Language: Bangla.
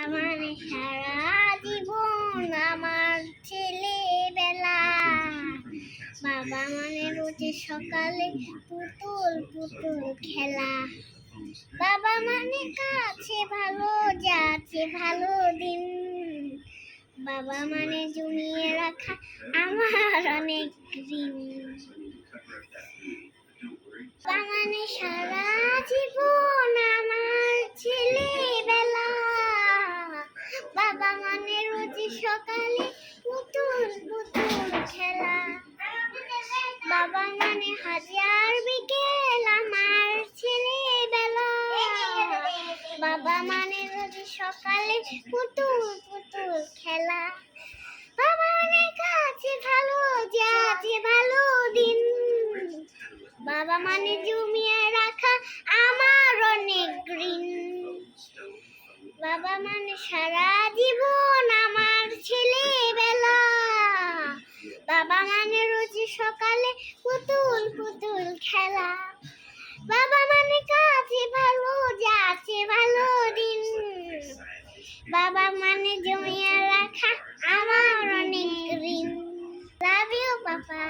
মানে সারা জীবন আমার ছেলেবেলা। বাবা মানে রোজ সকালে পুতুল পুতুল খেলা। বাবা মানে কাছে ভালো যাচ্ছে ভালো দিন। বাবা মানে জমিয়ে রাখা আমার অনেক ঋণ। বাবা মানে সারা জীবন আমার ছেলেবেলা। বাবা মানে রোজ সকালে পুতুল পুতুল খেলা। বাবা মানে হাজার বিকেল আমার ছেলেবেলা। বাবা মানে রোজ সকালে পুতুল পুতুল খেলা। বাবা মানে কাছে ভালো যাচ্ছে ভালো দিন। বাবা মানে জমিয়ে রাখা আমার অনেক ঋণ। বাবা মানে সারা জীবন আমার ছেলেবেলা। বাবা মানে রোজ সকালে পুতুল পুতুল খেলা। বাবা মানে কাছে ভালো যাচ্ছে ভালো দিন। বাবা মানে জমিয়ে রাখা আমার অনেক ঋণ। Love you papa.